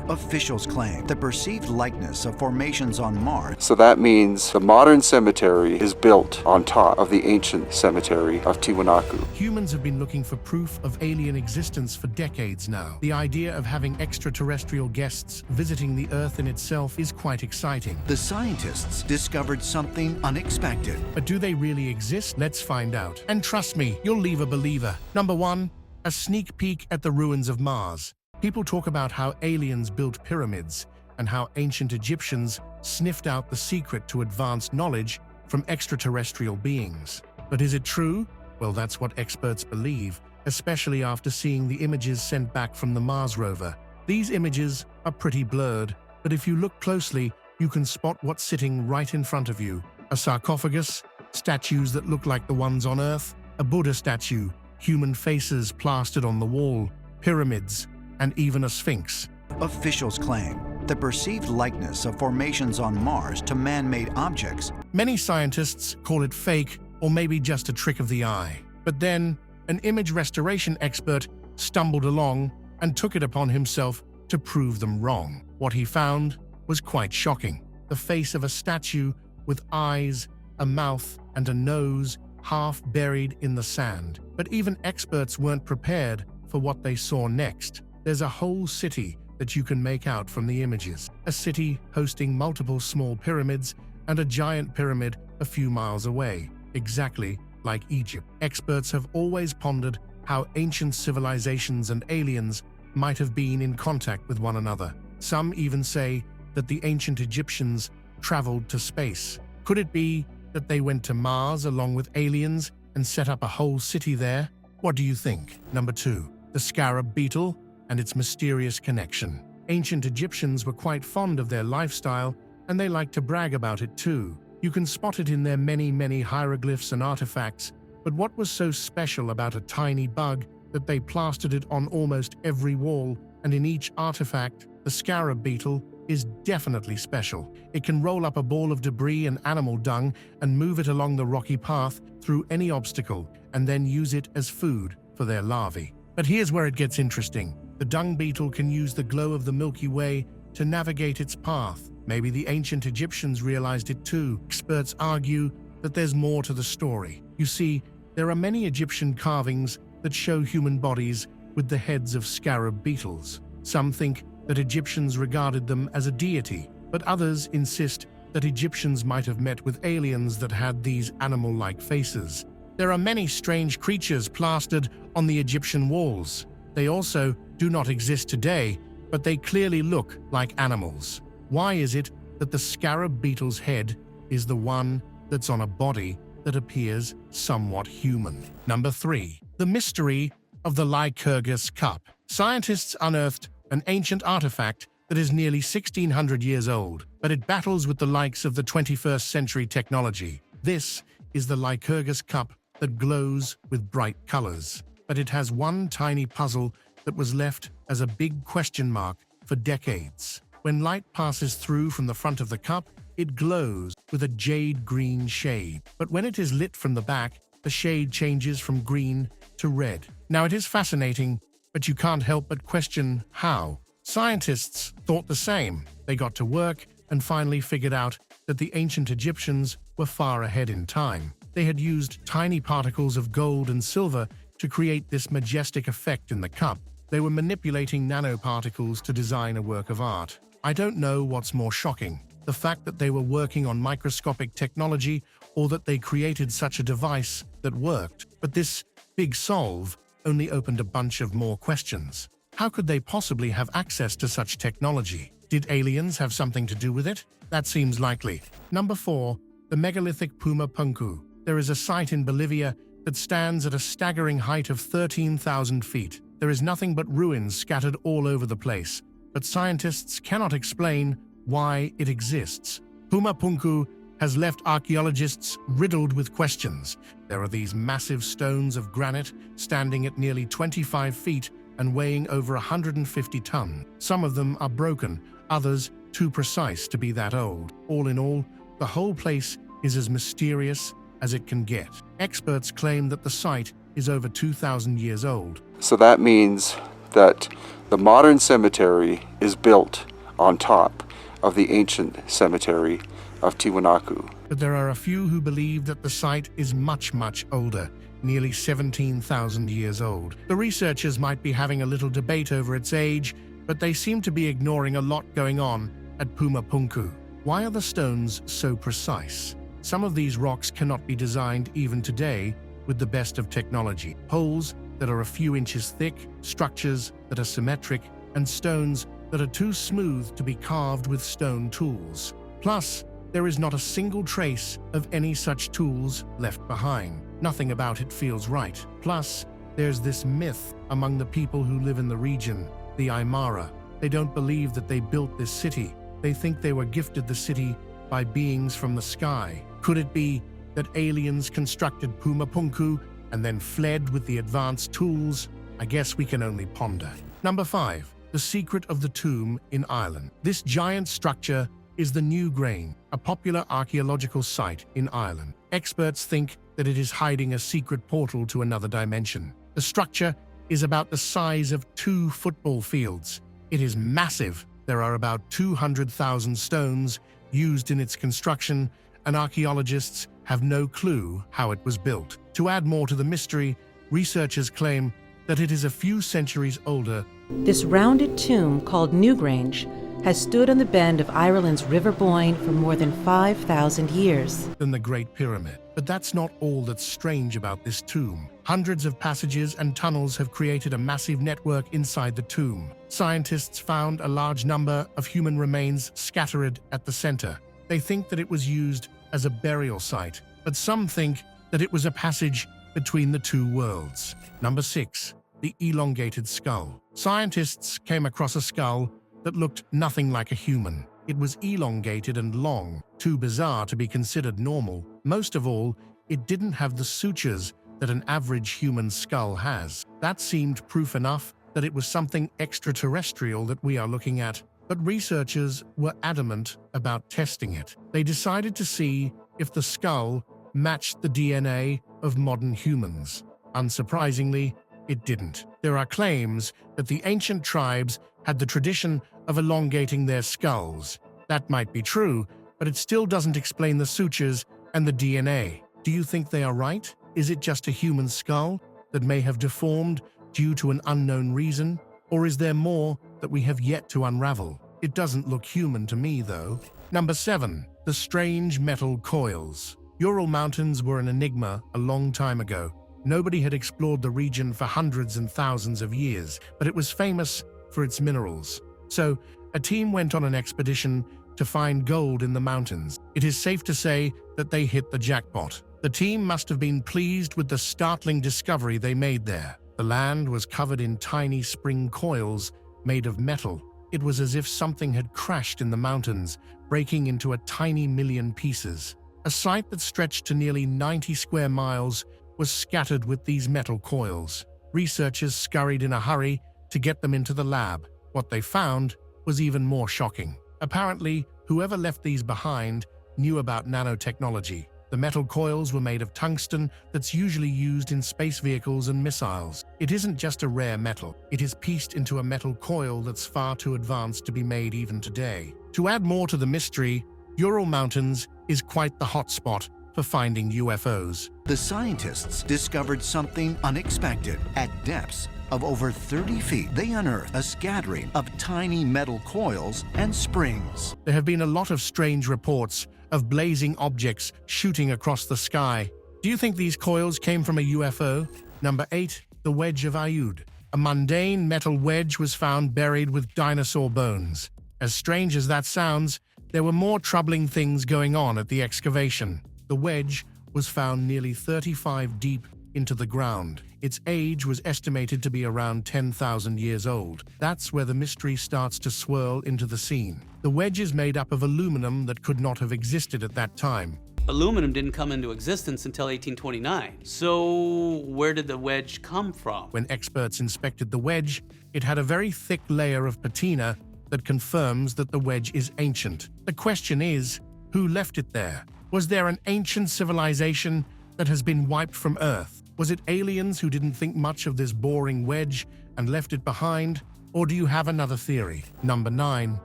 Officials claim the perceived likeness of formations on Mars. So that means the modern cemetery is built on top of the ancient cemetery of Tiwanaku. Humans have been looking for proof of alien existence for decades now. The idea of having extraterrestrial guests visiting the Earth in itself is quite exciting. The scientists discovered something unexpected. But do they really exist? Let's find out. And trust me, you'll leave a believer. Number 1, a sneak peek at the ruins of Mars. People talk about how aliens built pyramids and how ancient Egyptians sniffed out the secret to advanced knowledge from extraterrestrial beings. But is it true? Well, that's what experts believe, especially after seeing the images sent back from the Mars rover. These images are pretty blurred, but if you look closely, you can spot what's sitting right in front of you. A sarcophagus, statues that look like the ones on Earth, a Buddha statue, human faces plastered on the wall, pyramids, and even a sphinx. Officials claim the perceived likeness of formations on Mars to man-made objects. Many scientists call it fake or maybe just a trick of the eye. But then, an image restoration expert stumbled along and took it upon himself to prove them wrong. What he found was quite shocking. The face of a statue with eyes, a mouth, and a nose half buried in the sand. But even experts weren't prepared for what they saw next. There's a whole city that you can make out from the images. A city hosting multiple small pyramids and a giant pyramid a few miles away, exactly like Egypt. Experts have always pondered how ancient civilizations and aliens might have been in contact with one another. Some even say that the ancient Egyptians traveled to space. Could it be that they went to Mars along with aliens and set up a whole city there? What do you think? Number 2, the Scarab beetle and its mysterious connection. Ancient Egyptians were quite fond of their lifestyle, and they liked to brag about it too. You can spot it in their many hieroglyphs and artifacts, but what was so special about a tiny bug that they plastered it on almost every wall, and in each artifact, the Scarab beetle is definitely special. It can roll up a ball of debris and animal dung and move it along the rocky path through any obstacle, and then use it as food for their larvae. But here's where it gets interesting. The dung beetle can use the glow of the Milky Way to navigate its path. Maybe the ancient Egyptians realized it too. Experts argue that there's more to the story. You see, there are many Egyptian carvings that show human bodies with the heads of scarab beetles. Some think that Egyptians regarded them as a deity, but others insist that Egyptians might have met with aliens that had these animal-like faces. There are many strange creatures plastered on the Egyptian walls. They also do not exist today, but they clearly look like animals. Why is it that the scarab beetle's head is the one that's on a body that appears somewhat human? Number 3, the mystery of the Lycurgus Cup. Scientists unearthed an ancient artifact that is nearly 1,600 years old, but it battles with the likes of the 21st century technology. This is the Lycurgus Cup that glows with bright colors. But it has one tiny puzzle that was left as a big question mark for decades. When light passes through from the front of the cup, it glows with a jade green shade. But when it is lit from the back, the shade changes from green to red. Now it is fascinating, but you can't help but question how. Scientists thought the same. They got to work and finally figured out that the ancient Egyptians were far ahead in time. They had used tiny particles of gold and silver to create this majestic effect in the cup. They were manipulating nanoparticles to design a work of art. I don't know what's more shocking, the fact that they were working on microscopic technology or that they created such a device that worked. But this big solve only opened a bunch of more questions. How could they possibly have access to such technology? Did aliens have something to do with it? That seems likely. Number 4, the megalithic Puma Punku. There is a site in Bolivia that stands at a staggering height of 13,000 feet. There is nothing but ruins scattered all over the place, but scientists cannot explain why it exists. Puma Punku has left archaeologists riddled with questions. There are these massive stones of granite standing at nearly 25 feet and weighing over 150 tons. Some of them are broken, others too precise to be that old. All in all, the whole place is as mysterious as it can get. Experts claim that the site is over 2,000 years old. So that means that the modern cemetery is built on top of the ancient cemetery of Tiwanaku. But there are a few who believe that the site is much, much older, nearly 17,000 years old. The researchers might be having a little debate over its age, but they seem to be ignoring a lot going on at Puma Punku. Why are the stones so precise? Some of these rocks cannot be designed even today with the best of technology. Holes that are a few inches thick, structures that are symmetric, and stones that are too smooth to be carved with stone tools. Plus, there is not a single trace of any such tools left behind. Nothing about it feels right. Plus, there's this myth among the people who live in the region, the Aymara. They don't believe that they built this city. They think they were gifted the city by beings from the sky. Could it be that aliens constructed Puma Punku and then fled with the advanced tools? I guess we can only ponder. Number 5. The Secret of the Tomb in Ireland. This giant structure is the New Grain, a popular archaeological site in Ireland. Experts think that it is hiding a secret portal to another dimension. The structure is about the size of 2 football fields. It is massive. There are about 200,000 stones used in its construction, and archaeologists have no clue how it was built. To add more to the mystery, researchers claim that it is a few centuries older. This rounded tomb, called Newgrange, has stood on the bend of Ireland's River Boyne for more than 5,000 years. Than the Great Pyramid. But that's not all that's strange about this tomb. Hundreds of passages and tunnels have created a massive network inside the tomb. Scientists found a large number of human remains scattered at the center. They think that it was used as a burial site, but some think that it was a passage between the two worlds. Number 6. The Elongated Skull. Scientists came across a skull that looked nothing like a human. It was elongated and long, too bizarre to be considered normal. Most of all, it didn't have the sutures that an average human skull has. That seemed proof enough that it was something extraterrestrial that we are looking at. But researchers were adamant about testing it. They decided to see if the skull matched the DNA of modern humans. Unsurprisingly, it didn't. There are claims that the ancient tribes had the tradition of elongating their skulls. That might be true, but it still doesn't explain the sutures and the DNA. Do you think they are right? Is it just a human skull that may have deformed due to an unknown reason? Or is there more that we have yet to unravel? It doesn't look human to me, though. Number 7. The strange metal coils. Ural Mountains were an enigma a long time ago. Nobody had explored the region for hundreds and thousands of years, but it was famous for its minerals. So, a team went on an expedition to find gold in the mountains. It is safe to say that they hit the jackpot. The team must have been pleased with the startling discovery they made there. The land was covered in tiny spring coils made of metal. It was as if something had crashed in the mountains, breaking into a tiny million pieces. A site that stretched to nearly 90 square miles was scattered with these metal coils. Researchers scurried in a hurry to get them into the lab. What they found was even more shocking. Apparently, whoever left these behind knew about nanotechnology. The metal coils were made of tungsten that's usually used in space vehicles and missiles. It isn't just a rare metal. It is pieced into a metal coil that's far too advanced to be made even today. To add more to the mystery, Ural Mountains is quite the hotspot for finding UFOs. The scientists discovered something unexpected. At depths of over 30 feet, they unearthed a scattering of tiny metal coils and springs. There have been a lot of strange reports of blazing objects shooting across the sky. Do you think these coils came from a UFO? Number 8. The Wedge of Ayud. A mundane metal wedge was found buried with dinosaur bones. As strange as that sounds, there were more troubling things going on at the excavation. The wedge was found nearly 35 deep into the ground. Its age was estimated to be around 10,000 years old. That's where the mystery starts to swirl into the scene. The wedge is made up of aluminum that could not have existed at that time. Aluminum didn't come into existence until 1829. So where did the wedge come from? When experts inspected the wedge, it had a very thick layer of patina that confirms that the wedge is ancient. The question is, who left it there? Was there an ancient civilization that has been wiped from Earth? Was it aliens who didn't think much of this boring wedge and left it behind? Or do you have another theory? Number 9.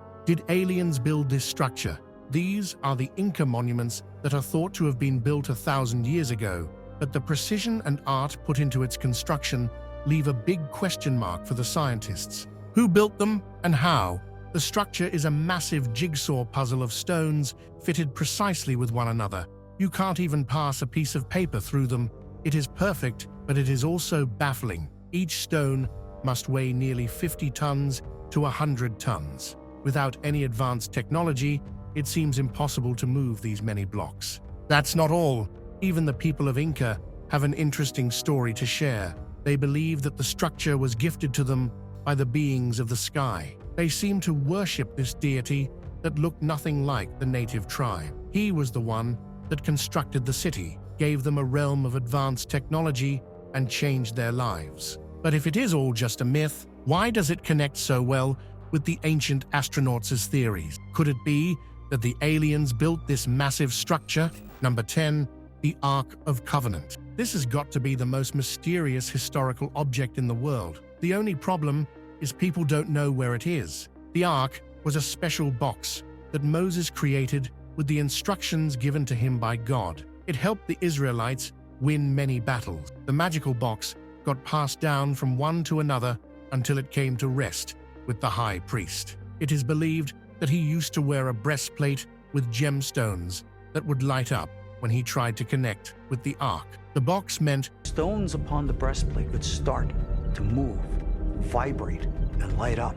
Did aliens build this structure? These are the Inca monuments that are thought to have been built 1,000 years ago, but the precision and art put into its construction leave a big question mark for the scientists. Who built them and how? The structure is a massive jigsaw puzzle of stones fitted precisely with one another. You can't even pass a piece of paper through them. It is perfect, but it is also baffling. Each stone must weigh nearly 50 tons to 100 tons. Without any advanced technology, it seems impossible to move these many blocks. That's not all. Even the people of Inca have an interesting story to share. They believe that the structure was gifted to them by the beings of the sky. They seem to worship this deity that looked nothing like the native tribe. He was the one that constructed the city, gave them a realm of advanced technology, and changed their lives. But if it is all just a myth, why does it connect so well with the ancient astronauts' theories? Could it be that the aliens built this massive structure? Number 10. The Ark of Covenant. This has got to be the most mysterious historical object in the world. The only problem is people don't know where it is. The Ark was a special box that Moses created with the instructions given to him by God. It helped the Israelites win many battles. The magical box got passed down from one to another until it came to rest with the high priest. It is believed that he used to wear a breastplate with gemstones that would light up when he tried to connect with the Ark. The box meant stones upon the breastplate would start to move, vibrate, and light up.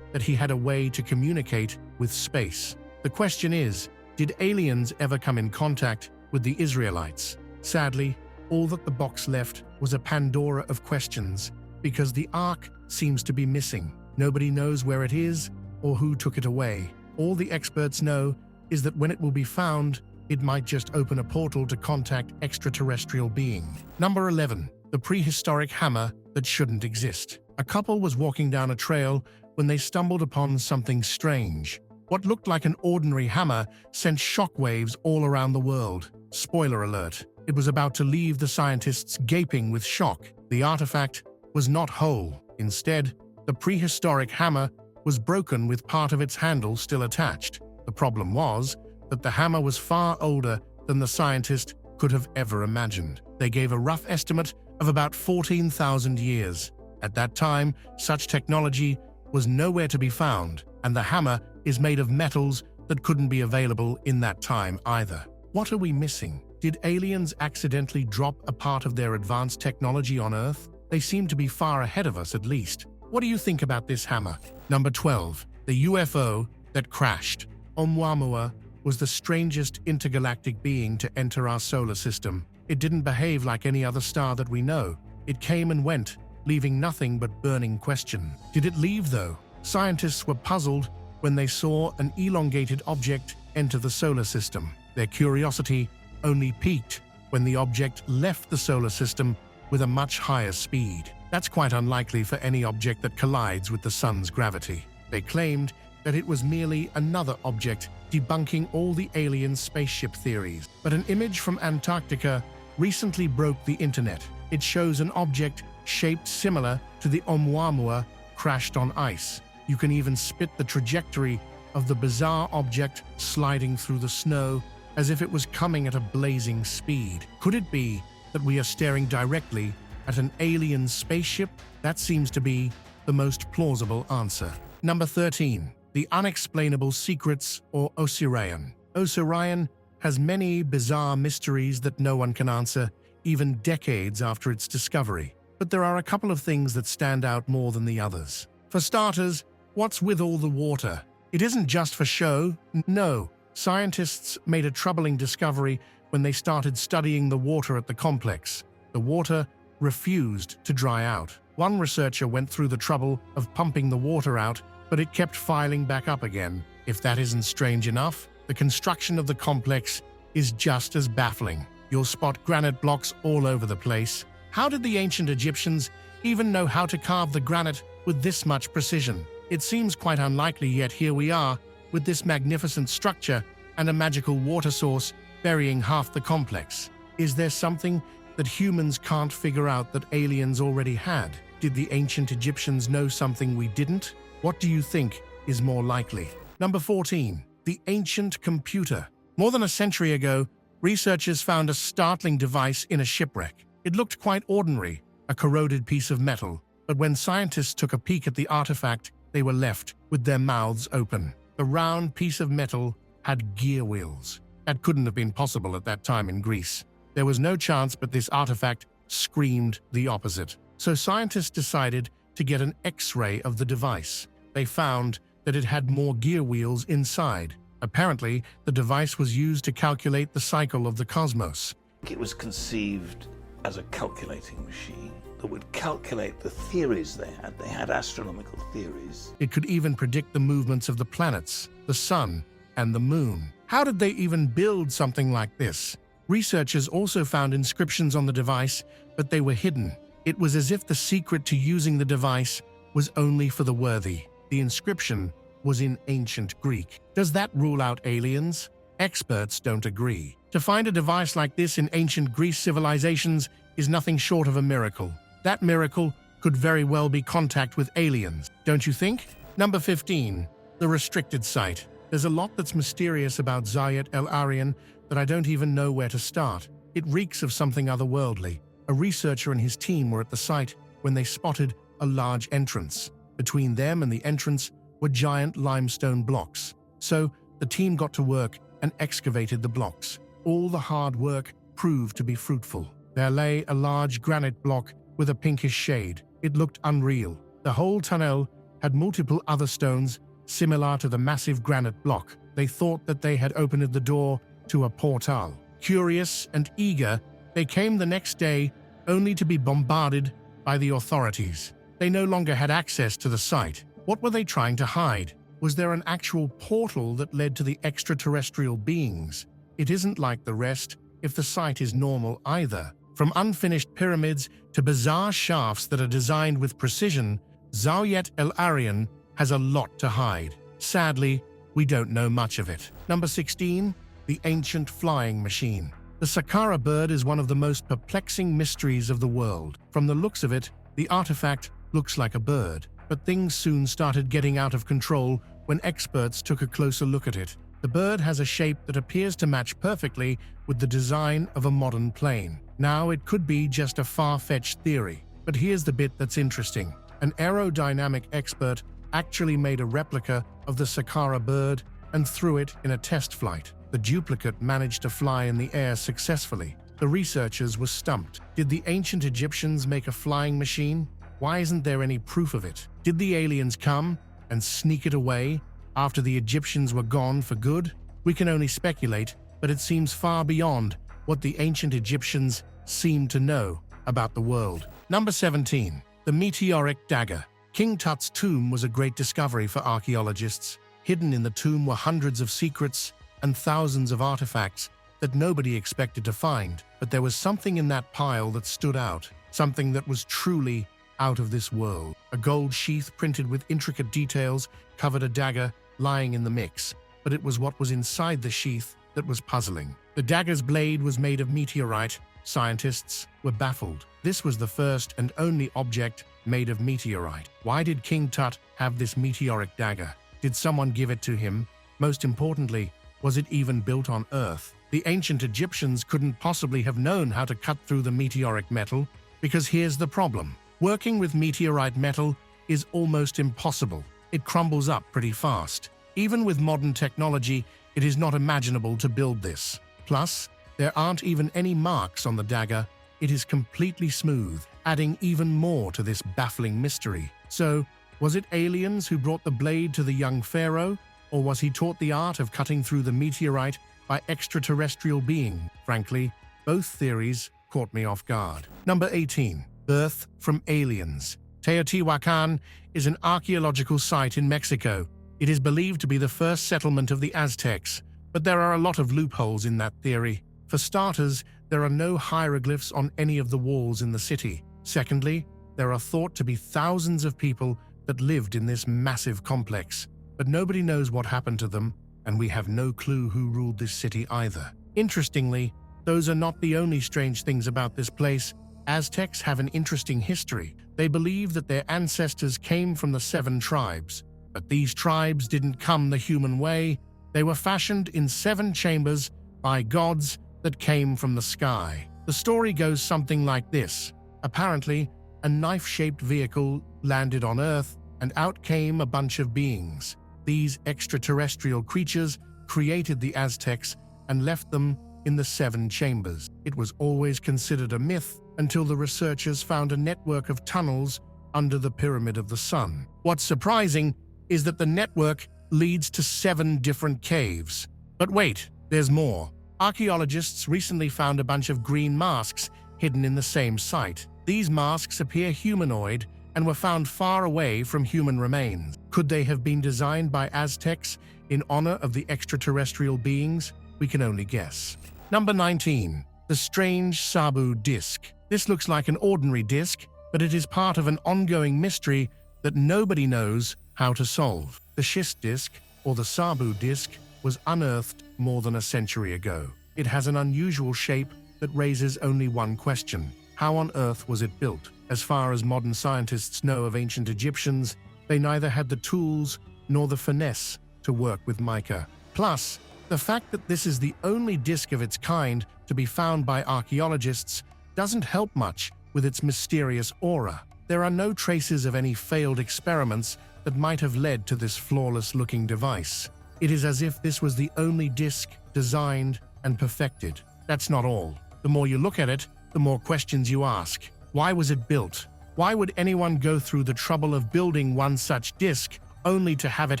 that he had a way to communicate with space. The question is, did aliens ever come in contact with the Israelites? Sadly, all that the box left was a Pandora of questions, because the Ark seems to be missing. Nobody knows where it is or who took it away. All the experts know is that when it will be found, it might just open a portal to contact extraterrestrial being. Number 11. The prehistoric hammer that shouldn't exist. A couple was walking down a trail when they stumbled upon something strange. What looked like an ordinary hammer sent shockwaves all around the world. Spoiler alert. It was about to leave the scientists gaping with shock. The artifact was not whole. Instead, the prehistoric hammer was broken with part of its handle still attached. The problem was that the hammer was far older than the scientist could have ever imagined. They gave a rough estimate of about 14,000 years. At that time, such technology was nowhere to be found, and the hammer is made of metals that couldn't be available in that time either. What are we missing? Did aliens accidentally drop a part of their advanced technology on Earth? They seem to be far ahead of us at least. What do you think about this hammer? Number 12. The UFO that crashed. Oumuamua was the strangest intergalactic being to enter our solar system. It didn't behave like any other star that we know. It came and went, leaving nothing but burning question. Did it leave though? Scientists were puzzled when they saw an elongated object enter the solar system. Their curiosity only peaked when the object left the solar system with a much higher speed. That's quite unlikely for any object that collides with the sun's gravity. They claimed that it was merely another object, debunking all the alien spaceship theories. But an image from Antarctica recently broke the internet. It shows an object shaped similar to the Oumuamua crashed on ice. You can even spit the trajectory of the bizarre object sliding through the snow as if it was coming at a blazing speed. Could it be that we are staring directly at an alien spaceship? That seems to be the most plausible answer. Number 13. The unexplainable secrets or Osirian. Osirian has many bizarre mysteries that no one can answer, even decades after its discovery. But there are a couple of things that stand out more than the others. For starters, what's with all the water? It isn't just for show. No. Scientists made a troubling discovery when they started studying the water at the complex. The water refused to dry out. One researcher went through the trouble of pumping the water out, but it kept filing back up again. If that isn't strange enough, the construction of the complex is just as baffling. You'll spot granite blocks all over the place. How did the ancient Egyptians even know how to carve the granite with this much precision? It seems quite unlikely, yet here we are, with this magnificent structure and a magical water source burying half the complex. Is there something that humans can't figure out that aliens already had? Did the ancient Egyptians know something we didn't? What do you think is more likely? Number 14. The ancient computer. More than a century ago, researchers found a startling device in a shipwreck. It looked quite ordinary, a corroded piece of metal, but when scientists took a peek at the artifact, they were left with their mouths open. The round piece of metal had gear wheels. That couldn't have been possible at that time in Greece. There was no chance, but this artifact screamed the opposite. So scientists decided to get an X-ray of the device. They found that it had more gear wheels inside. Apparently, the device was used to calculate the cycle of the cosmos. It was conceived as a calculating machine that would calculate the theories they had. They had astronomical theories. It could even predict the movements of the planets, the sun, and the moon. How did they even build something like this? Researchers also found inscriptions on the device, but they were hidden. It was as if the secret to using the device was only for the worthy. The inscription was in ancient Greek. Does that rule out aliens? Experts don't agree. To find a device like this in ancient Greece civilizations is nothing short of a miracle. That miracle could very well be contact with aliens, don't you think? Number 15. The restricted site. There's a lot that's mysterious about Zayat el-Arian that I don't even know where to start. It reeks of something otherworldly. A researcher and his team were at the site when they spotted a large entrance. Between them and the entrance were giant limestone blocks. So the team got to work and excavated the blocks. All the hard work proved to be fruitful. There lay a large granite block with a pinkish shade. It looked unreal. The whole tunnel had multiple other stones similar to the massive granite block. They thought that they had opened the door to a portal. Curious and eager, they came the next day only to be bombarded by the authorities. They no longer had access to the site. What were they trying to hide? Was there an actual portal that led to the extraterrestrial beings? It isn't like the rest if the site is normal either. From unfinished pyramids to bizarre shafts that are designed with precision, Zayat el-Arian has a lot to hide. Sadly, we don't know much of it. Number 16. The ancient flying machine. The Saqqara bird is one of the most perplexing mysteries of the world. From the looks of it, the artifact looks like a bird. But things soon started getting out of control when experts took a closer look at it. The bird has a shape that appears to match perfectly with the design of a modern plane. Now, it could be just a far-fetched theory, but here's the bit that's interesting. An aerodynamic expert actually made a replica of the Saqqara bird and threw it in a test flight. The duplicate managed to fly in the air successfully. The researchers were stumped. Did the ancient Egyptians make a flying machine? Why isn't there any proof of it? Did the aliens come and sneak it away after the Egyptians were gone for good? We can only speculate, but it seems far beyond what the ancient Egyptians seemed to know about the world. Number 17. The Meteorite Dagger. King Tut's tomb was a great discovery for archaeologists. Hidden in the tomb were hundreds of secrets and thousands of artifacts that nobody expected to find. But there was something in that pile that stood out, something that was truly out of this world. A gold sheath printed with intricate details covered a dagger lying in the mix, but it was what was inside the sheath that was puzzling. The dagger's blade was made of meteorite. Scientists were baffled. This was the first and only object made of meteorite. Why did King Tut have this meteoric dagger? Did someone give it to him? Most importantly, was it even built on Earth? The ancient Egyptians couldn't possibly have known how to cut through the meteoric metal, because here's the problem. Working with meteorite metal is almost impossible. It crumbles up pretty fast. Even with modern technology, it is not imaginable to build this. Plus, there aren't even any marks on the dagger. It is completely smooth, adding even more to this baffling mystery. So, was it aliens who brought the blade to the young pharaoh, or was he taught the art of cutting through the meteorite by extraterrestrial being? Frankly, both theories caught me off guard. Number 18. Birth from aliens. Teotihuacan is an archaeological site in Mexico. It is believed to be the first settlement of the Aztecs, but there are a lot of loopholes in that theory. For starters, there are no hieroglyphs on any of the walls in the city. Secondly, there are thought to be thousands of people that lived in this massive complex, but nobody knows what happened to them, and we have no clue who ruled this city either. Interestingly, those are not the only strange things about this place. Aztecs have an interesting history. They believe that their ancestors came from the 7 tribes, but these tribes didn't come the human way. They were fashioned in 7 chambers by gods that came from the sky. The story goes something like this. Apparently, a knife-shaped vehicle landed on Earth, and out came a bunch of beings. These extraterrestrial creatures created the Aztecs and left them in the 7 chambers. It was always considered a myth until the researchers found a network of tunnels under the Pyramid of the Sun. What's surprising is that the network leads to 7 different caves. But wait, there's more. Archaeologists recently found a bunch of green masks hidden in the same site. These masks appear humanoid and were found far away from human remains. Could they have been designed by Aztecs in honor of the extraterrestrial beings? We can only guess. Number 19. The strange Sabu disc. This looks like an ordinary disc, but it is part of an ongoing mystery that nobody knows how to solve. The schist disc, or the Sabu disc, was unearthed more than a century ago. It has an unusual shape that raises only one question. How on earth was it built? As far as modern scientists know of ancient Egyptians, they neither had the tools nor the finesse to work with mica. Plus, the fact that this is the only disc of its kind to be found by archaeologists doesn't help much with its mysterious aura. There are no traces of any failed experiments that might have led to this flawless-looking device. It is as if this was the only disc designed and perfected. That's not all. The more you look at it, the more questions you ask. Why was it built? Why would anyone go through the trouble of building one such disc only to have it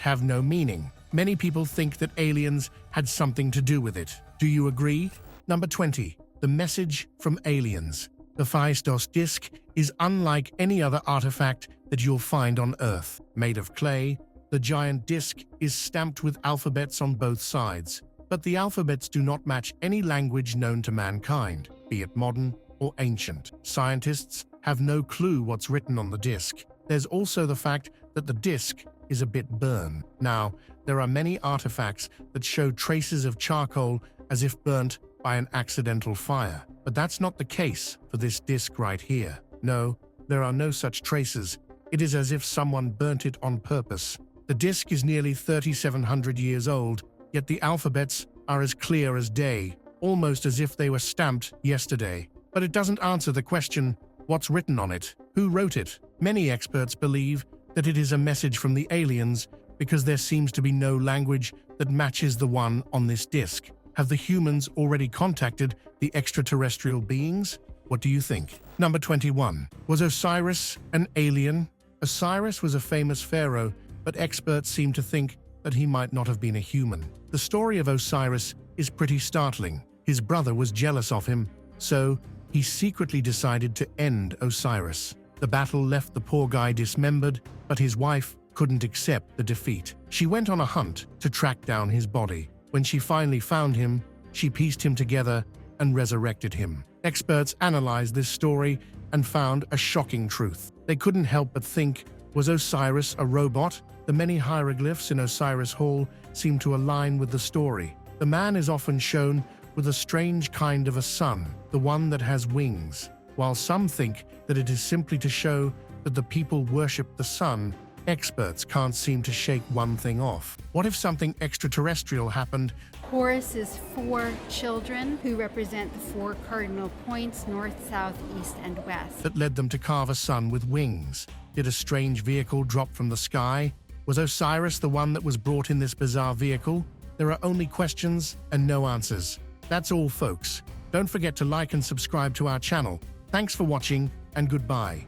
have no meaning? Many people think that aliens had something to do with it. Do you agree? Number 20. The message from aliens. The Phaistos disc is unlike any other artifact that you'll find on Earth. Made of clay, the giant disc is stamped with alphabets on both sides. But the alphabets do not match any language known to mankind, be it modern or ancient. Scientists have no clue what's written on the disc. There's also the fact that the disc is a bit burned. Now, there are many artifacts that show traces of charcoal as if burnt by an accidental fire. But that's not the case for this disc right here. No, there are no such traces. It is as if someone burnt it on purpose. The disc is nearly 3,700 years old, yet the alphabets are as clear as day, almost as if they were stamped yesterday. But it doesn't answer the question, what's written on it? Who wrote it? Many experts believe that it is a message from the aliens because there seems to be no language that matches the one on this disc. Have the humans already contacted the extraterrestrial beings? What do you think? Number 21. Was Osiris an alien? Osiris was a famous pharaoh, but experts seem to think that he might not have been a human. The story of Osiris is pretty startling. His brother was jealous of him, so he secretly decided to end Osiris. The battle left the poor guy dismembered, but his wife couldn't accept the defeat. She went on a hunt to track down his body. When she finally found him, she pieced him together and resurrected him. Experts analyzed this story and found a shocking truth. They couldn't help but think, was Osiris a robot? The many hieroglyphs in Osiris Hall seem to align with the story. The man is often shown with a strange kind of a sun, the one that has wings. While some think that it is simply to show that the people worship the sun, experts can't seem to shake one thing off. What if something extraterrestrial happened? Horus's 4 children, who represent the 4 cardinal points, north, south, east, and west. That led them to carve a sun with wings. Did a strange vehicle drop from the sky? Was Osiris the one that was brought in this bizarre vehicle? There are only questions and no answers. That's all, folks. Don't forget to like and subscribe to our channel. Thanks for watching, and goodbye.